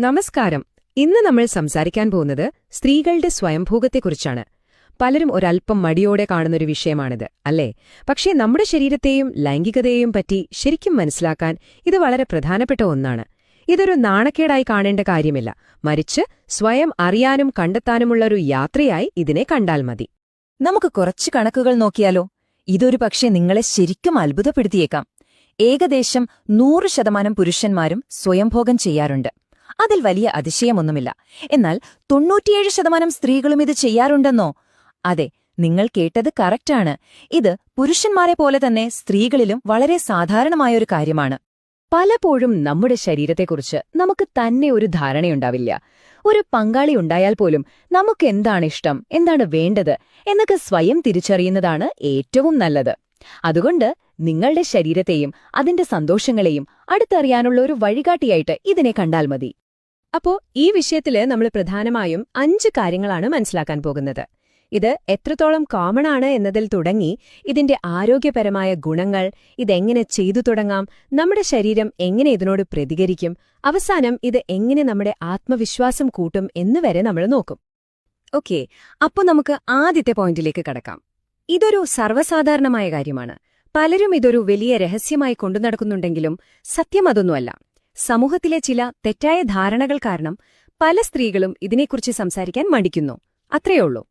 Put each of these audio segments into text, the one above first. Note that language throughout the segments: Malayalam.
നമസ്കാരം. ഇന്ന് നമ്മൾ സംസാരിക്കാൻ പോകുന്നത് സ്ത്രീകളുടെ സ്വയംഭോഗത്തെക്കുറിച്ചാണ്. പലരും ഒരൽപ്പം മടിയോടെ കാണുന്നൊരു വിഷയമാണിത്, അല്ലേ? പക്ഷേ നമ്മുടെ ശരീരത്തെയും ലൈംഗികതയെയും പറ്റി ശരിക്കും മനസ്സിലാക്കാൻ ഇത് വളരെ പ്രധാനപ്പെട്ട ഒന്നാണ്. ഇതൊരു നാണക്കേടായി കാണേണ്ട കാര്യമില്ല, മറിച്ച് സ്വയം അറിയാനും കണ്ടെത്താനുമുള്ളൊരു യാത്രയായി ഇതിനെ കണ്ടാൽ മതി. നമുക്ക് കുറച്ച് കണക്കുകൾ നോക്കിയാലോ? ഇതൊരു പക്ഷേ നിങ്ങളെ ശരിക്കും അത്ഭുതപ്പെടുത്തിയേക്കാം. ഏകദേശം 100% പുരുഷന്മാരും സ്വയംഭോഗം ചെയ്യാറുണ്ട്. അതിൽ വലിയ അതിശയമൊന്നുമില്ല. എന്നാൽ 97% സ്ത്രീകളും ഇത് ചെയ്യാറുണ്ടെന്നോ? അതെ, നിങ്ങൾ കേട്ടത് കറക്റ്റാണ്. ഇത് പുരുഷന്മാരെ പോലെ തന്നെ സ്ത്രീകളിലും വളരെ സാധാരണമായൊരു കാര്യമാണ്. പലപ്പോഴും നമ്മുടെ ശരീരത്തെക്കുറിച്ച് നമുക്ക് തന്നെ ഒരു ധാരണയുണ്ടാവില്ല. ഒരു പങ്കാളി ഉണ്ടായാൽ പോലും നമുക്ക് എന്താണ് ഇഷ്ടം, എന്താണ് വേണ്ടത് എന്നൊക്കെ സ്വയം തിരിച്ചറിയുന്നതാണ് ഏറ്റവും നല്ലത്. അതുകൊണ്ട് നിങ്ങളുടെ ശരീരത്തെയും അതിന്റെ സന്തോഷങ്ങളെയും അടുത്തറിയാനുള്ള ഒരു വഴികാട്ടിയായിട്ട് ഇതിനെ കണ്ടാൽ മതി. അപ്പോ ഈ വിഷയത്തില് നമ്മൾ പ്രധാനമായും 5 കാര്യങ്ങളാണ് മനസ്സിലാക്കാൻ പോകുന്നത്. ഇത് എത്രത്തോളം കോമൺ ആണ് എന്നതിൽ തുടങ്ങി ഇതിന്റെ ആരോഗ്യപരമായ ഗുണങ്ങൾ, ഇതെങ്ങനെ ചെയ്തു തുടങ്ങാം, നമ്മുടെ ശരീരം എങ്ങനെ ഇതിനോട് പ്രതികരിക്കും, അവസാനം ഇത് എങ്ങനെ നമ്മുടെ ആത്മവിശ്വാസം കൂട്ടും എന്നുവരെ നമ്മൾ നോക്കും. ഓക്കെ, അപ്പോൾ നമുക്ക് ആദ്യത്തെ പോയിന്റിലേക്ക് കടക്കാം. ഇതൊരു സർവ്വസാധാരണമായ കാര്യമാണ്. പലരും ഇതൊരു വലിയ രഹസ്യമായി കൊണ്ടുനടക്കുന്നുണ്ടെങ്കിലും സത്യം അതൊന്നുമല്ല. സമൂഹത്തിലെ ചില തെറ്റായ ധാരണകൾ കാരണം പല സ്ത്രീകളും ഇതിനെക്കുറിച്ച് സംസാരിക്കാൻ മടിക്കുന്നു. അത്രയുള്ളൂ.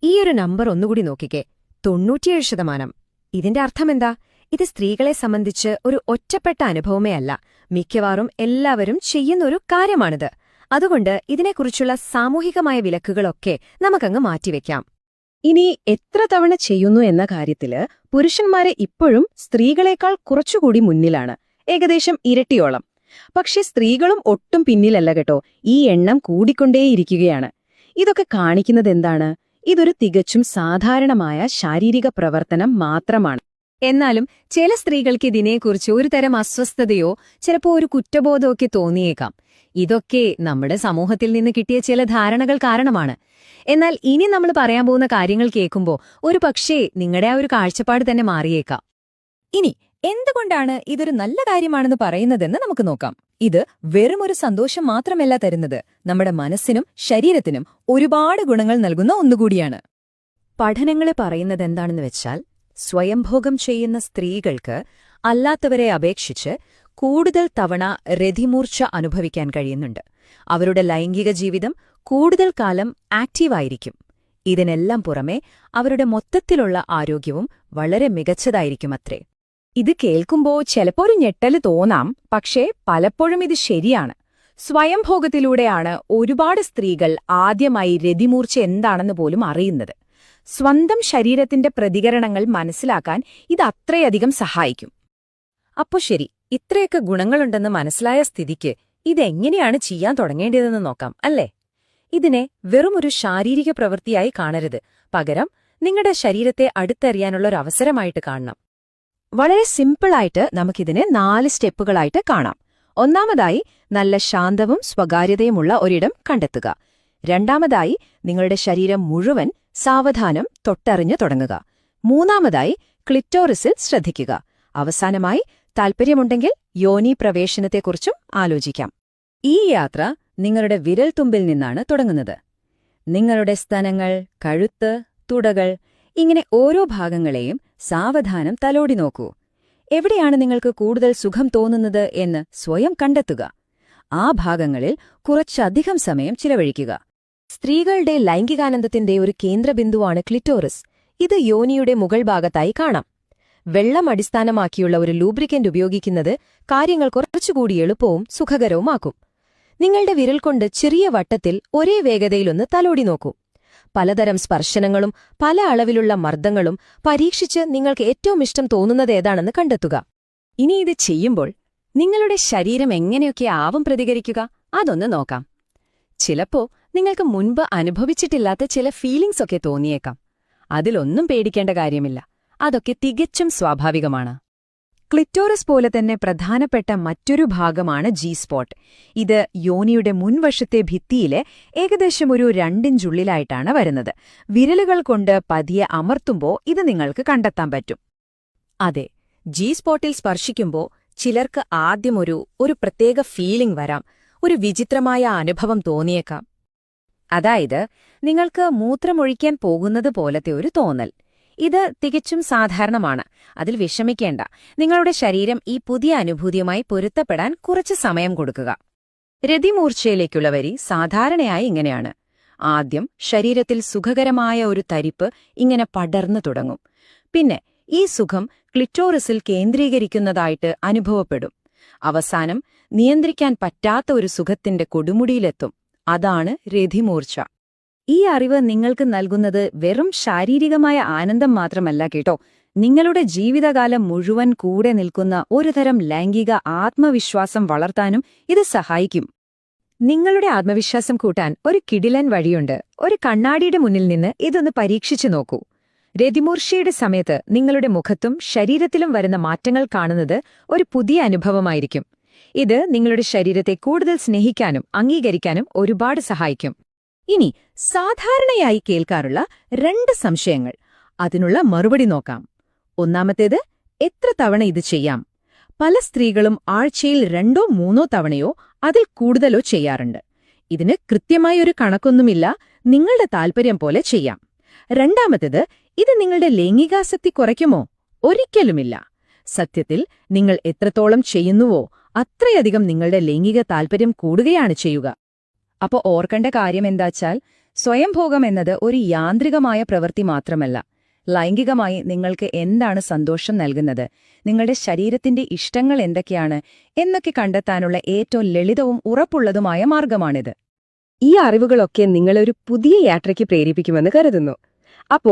ഈയൊരു നമ്പർ ഒന്നുകൂടി നോക്കിക്കേ, 97%. ഇതിന്റെ അർത്ഥമെന്താ? ഇത് സ്ത്രീകളെ സംബന്ധിച്ച് ഒരു ഒറ്റപ്പെട്ട അനുഭവമേ അല്ല, മിക്കവാറും എല്ലാവരും ചെയ്യുന്നൊരു കാര്യമാണിത്. അതുകൊണ്ട് ഇതിനെക്കുറിച്ചുള്ള സാമൂഹികമായ വിലക്കുകളൊക്കെ നമുക്കങ്ങ് മാറ്റിവെക്കാം. ഇനി എത്ര തവണ ചെയ്യുന്നു എന്ന കാര്യത്തില് പുരുഷന്മാരെ ഇപ്പോഴും സ്ത്രീകളെക്കാൾ കുറച്ചുകൂടി മുന്നിലാണ്, ഏകദേശം ഇരട്ടിയോളം. പക്ഷെ സ്ത്രീകളും ഒട്ടും പിന്നിലല്ല കേട്ടോ, ഈ എണ്ണം കൂടിക്കൊണ്ടേയിരിക്കുകയാണ്. ഇതൊക്കെ കാണിക്കുന്നതെന്താണ്? ഇതൊരു തികച്ചും സാധാരണമായ ശാരീരിക പ്രവർത്തനം മാത്രമാണ്. എന്നാലും ചില സ്ത്രീകൾക്ക് ഇതിനെക്കുറിച്ച് ഒരു തരം അസ്വസ്ഥതയോ ചിലപ്പോൾ ഒരു കുറ്റബോധമൊക്കെ തോന്നിയേക്കാം. ഇതൊക്കെ നമ്മുടെ സമൂഹത്തിൽ നിന്ന് കിട്ടിയ ചില ധാരണകൾ കാരണമാണ്. എന്നാൽ ഇനി നമ്മൾ പറയാൻ പോകുന്ന കാര്യങ്ങൾ കേൾക്കുമ്പോൾ ഒരു പക്ഷേ നിങ്ങളുടെ ആ ഒരു കാഴ്ചപ്പാട് തന്നെ മാറിയേക്കാം. ഇനി എന്തുകൊണ്ടാണ് ഇതൊരു നല്ല കാര്യമാണെന്ന് പറയുന്നതെന്ന് നമുക്ക് നോക്കാം. ഇത് വെറുമൊരു സന്തോഷം മാത്രമല്ല തരുന്നത്, നമ്മുടെ മനസ്സിനും ശരീരത്തിനും ഒരുപാട് ഗുണങ്ങൾ നൽകുന്ന ഒന്നുകൂടിയാണ്. പഠനങ്ങൾ പറയുന്നതെന്താണെന്ന് വെച്ചാൽ, സ്വയംഭോഗം ചെയ്യുന്ന സ്ത്രീകൾക്ക് അല്ലാത്തവരെ അപേക്ഷിച്ച് കൂടുതൽ തവണ രതിമൂർച്ച അനുഭവിക്കാൻ കഴിയുന്നുണ്ട്. അവരുടെ ലൈംഗിക ജീവിതം കൂടുതൽ കാലം ആക്റ്റീവായിരിക്കും. ഇതിനെല്ലാം പുറമെ അവരുടെ മൊത്തത്തിലുള്ള ആരോഗ്യവും വളരെ മികച്ചതായിരിക്കുമത്രേ. ഇത് കേൾക്കുമ്പോൾ ചിലപ്പോൾ ഒരു ഞെട്ടല് തോന്നാം, പക്ഷേ പലപ്പോഴും ഇത് ശരിയാണ്. സ്വയംഭോഗത്തിലൂടെയാണ് ഒരുപാട് സ്ത്രീകൾ ആദ്യമായി രതിമൂർച്ച എന്താണെന്ന് പോലും അറിയുന്നത്. സ്വന്തം ശരീരത്തിന്റെ പ്രതികരണങ്ങൾ മനസ്സിലാക്കാൻ ഇത് അത്രയധികം സഹായിക്കും. അപ്പോ ശരി, ഇത്രയൊക്കെ ഗുണങ്ങളുണ്ടെന്ന് മനസ്സിലായ സ്ഥിതിക്ക് ഇതെങ്ങനെയാണ് ചെയ്യാൻ തുടങ്ങേണ്ടതെന്ന് നോക്കാം, അല്ലേ? ഇതിനെ വെറുമൊരു ശാരീരിക പ്രവൃത്തിയായി കാണരുത്, പകരം നിങ്ങളുടെ ശരീരത്തെ അടുത്തറിയാനുള്ള ഒരു അവസരമായിട്ട് കാണണം. വളരെ സിമ്പിളായിട്ട് നമുക്കിതിനെ 4 സ്റ്റെപ്പുകളായിട്ട് കാണാം. ഒന്നാമതായി, നല്ല ശാന്തവും സ്വകാര്യതയുമുള്ള ഒരിടം കണ്ടെത്തുക. രണ്ടാമതായി, നിങ്ങളുടെ ശരീരം മുഴുവൻ സാവധാനം തൊട്ടറിഞ്ഞു തുടങ്ങുക. മൂന്നാമതായി, ക്ലിറ്റോറിസിൽ ശ്രദ്ധിക്കുക. അവസാനമായി, താൽപ്പര്യമുണ്ടെങ്കിൽ യോനി പ്രവേശനത്തെക്കുറിച്ചും ആലോചിക്കാം. ഈ യാത്ര നിങ്ങളുടെ വിരൽത്തുമ്പിൽ നിന്നാണ് തുടങ്ങുന്നത്. നിങ്ങളുടെ സ്തനങ്ങൾ, കഴുത്ത്, തുടകൾ, ഇങ്ങനെ ഓരോ ഭാഗങ്ങളെയും സാവധാനം തലോടി നോക്കൂ. എവിടെയാണ് നിങ്ങൾക്ക് കൂടുതൽ സുഖം തോന്നുന്നത് എന്ന് സ്വയം കണ്ടെത്തുക. ആ ഭാഗങ്ങളിൽ കുറച്ചധികം സമയം ചിലവഴിക്കുക. സ്ത്രീകളുടെ ലൈംഗികാനന്ദത്തിന്റെ ഒരു കേന്ദ്രബിന്ദുവാണ് ക്ലിറ്റോറിസ്. ഇത് യോനിയുടെ മുകൾ ഭാഗത്തായി കാണാം. വെള്ളം അടിസ്ഥാനമാക്കിയുള്ള ഒരു ലൂബ്രിക്കന്റ് ഉപയോഗിക്കുന്നത് കാര്യങ്ങൾ കുറച്ചുകൂടി എളുപ്പവും സുഖകരവുമാക്കും. നിങ്ങളുടെ വിരൽ കൊണ്ട് ചെറിയ വട്ടത്തിൽ ഒരേ വേഗതയിലൊന്ന് തലോടി നോക്കൂ. പലതരം സ്പർശനങ്ങളും പല അളവിലുള്ള മർദ്ദങ്ങളും പരീക്ഷിച്ച് നിങ്ങൾക്ക് ഏറ്റവും ഇഷ്ടം തോന്നുന്നത് ഏതാണെന്ന് കണ്ടെത്തുക. ഇനി ഇത് ചെയ്യുമ്പോൾ നിങ്ങളുടെ ശരീരം എങ്ങനെയൊക്കെ ആവും പ്രതികരിക്കുക, അതൊന്ന് നോക്കാം. ചിലപ്പോ നിങ്ങൾക്ക് മുൻപ് അനുഭവിച്ചിട്ടില്ലാത്ത ചില ഫീലിംഗ്സ് ഒക്കെ തോന്നിയേക്കാം. അതിലൊന്നും പേടിക്കേണ്ട കാര്യമില്ല, അതൊക്കെ തികച്ചും സ്വാഭാവികമാണ്. ക്ലിറ്റോറിസ് പോലെ തന്നെ പ്രധാനപ്പെട്ട മറ്റൊരു ഭാഗമാണ് ജി-സ്പോട്ട്. ഇത് യോനിയുടെ മുൻവശത്തെ ഭിത്തിയിലെ ഏകദേശം ഒരു 2 ഇഞ്ചുള്ളിലായിട്ടാണ് വരുന്നത്. വിരലുകൾ കൊണ്ട് പതിയെ അമർത്തുമ്പോൾ ഇത് നിങ്ങൾക്ക് കണ്ടെത്താൻ പറ്റും. അതെ, ജി-സ്പോട്ടിൽ സ്പർശിക്കുമ്പോൾ ചിലർക്ക് ആദ്യം ഒരു പ്രത്യേക ഫീലിംഗ് വരാം. ഒരു വിചിത്രമായ അനുഭവം തോന്നിയേക്കാം. അതായത്, നിങ്ങൾക്ക് മൂത്രമൊഴിക്കാൻ പോകുന്നത് പോലത്തെ ഒരു തോന്നൽ. ഇത് തികച്ചും സാധാരണമാണ്. അതിൽ വിഷമിക്കേണ്ട. നിങ്ങളുടെ ശരീരം ഈ പുതിയ അനുഭൂതിയുമായി പൊരുത്തപ്പെടാൻ കുറച്ച് സമയം കൊടുക്കുക. രതിമൂർച്ഛയിലേക്കുള്ള വരി സാധാരണയായി ഇങ്ങനെയാണ്. ആദ്യം ശരീരത്തിൽ സുഖകരമായ ഒരു തരിപ്പ് ഇങ്ങനെ പടർന്നു തുടങ്ങും. പിന്നെ ഈ സുഖം ക്ലിറ്റോറിസിൽ കേന്ദ്രീകരിക്കുന്നതായിട്ട് അനുഭവപ്പെടും. അവസാനം നിയന്ത്രിക്കാൻ പറ്റാത്ത ഒരു സുഖത്തിന്റെ കൊടുമുടിയിലെത്തും. അതാണ് രതിമൂർച്ഛ. ഈ അറിവ് നിങ്ങൾക്ക് നൽകുന്നത് വെറും ശാരീരികമായ ആനന്ദം മാത്രമല്ല കേട്ടോ. നിങ്ങളുടെ ജീവിതകാലം മുഴുവൻ കൂടെ നിൽക്കുന്ന ഒരുതരം ലൈംഗിക ആത്മവിശ്വാസം വളർത്താനും ഇത് സഹായിക്കും. നിങ്ങളുടെ ആത്മവിശ്വാസം കൂട്ടാൻ ഒരു കിടിലൻ വഴിയുണ്ട്. ഒരു കണ്ണാടിയുടെ മുന്നിൽ നിന്ന് ഇതൊന്ന് പരീക്ഷിച്ചു നോക്കൂ. രതിമൂർച്ഛയുടെ സമയത്ത് നിങ്ങളുടെ മുഖത്തും ശരീരത്തിലും വരുന്ന മാറ്റങ്ങൾ കാണുന്നത് ഒരു പുതിയ അനുഭവമായിരിക്കും. ഇത് നിങ്ങളുടെ ശരീരത്തെ കൂടുതൽ സ്നേഹിക്കാനും അംഗീകരിക്കാനും ഒരുപാട് സഹായിക്കും. ഇനി സാധാരണയായി കേൾക്കാറുള്ള 2 സംശയങ്ങൾ. അതിനുള്ള മറുപടി നോക്കാം. ഒന്നാമത്തേത്, എത്ര തവണ ഇത് ചെയ്യാം? പല സ്ത്രീകളും ആഴ്ചയിൽ 2ഓ 3ഓ തവണയോ അതിൽ കൂടുതലോ ചെയ്യാറുണ്ട്. ഇതിന് കൃത്യമായ ഒരു കണക്കൊന്നുമില്ല. നിങ്ങളുടെ താൽപ്പര്യം പോലെ ചെയ്യാം. രണ്ടാമത്തേത്, ഇത് നിങ്ങളുടെ ലൈംഗികാസക്തി കുറയ്ക്കുമോ? ഒരിക്കലുമില്ല. സത്യത്തിൽ നിങ്ങൾ എത്രത്തോളം ചെയ്യുന്നുവോ അത്രയധികം നിങ്ങളുടെ ലൈംഗിക താൽപ്പര്യം കൂടുകയാണ് ചെയ്യുക. അപ്പോ ഓർക്കേണ്ട കാര്യമെന്താച്ചാൽ, സ്വയംഭോഗം എന്നത് ഒരു യാന്ത്രികമായ പ്രവൃത്തി മാത്രമല്ല. ലൈംഗികമായി നിങ്ങൾക്ക് എന്താണ് സന്തോഷം നൽകുന്നത്, നിങ്ങളുടെ ശരീരത്തിന്റെ ഇഷ്ടങ്ങൾ എന്തൊക്കെയാണ് എന്നൊക്കെ കണ്ടെത്താനുള്ള ഏറ്റവും ലളിതവും ഉറപ്പുള്ളതുമായ മാർഗമാണിത്. ഈ അറിവുകളൊക്കെ നിങ്ങളൊരു പുതിയ യാത്രയ്ക്ക് പ്രേരിപ്പിക്കുമെന്ന് കരുതുന്നു. അപ്പോ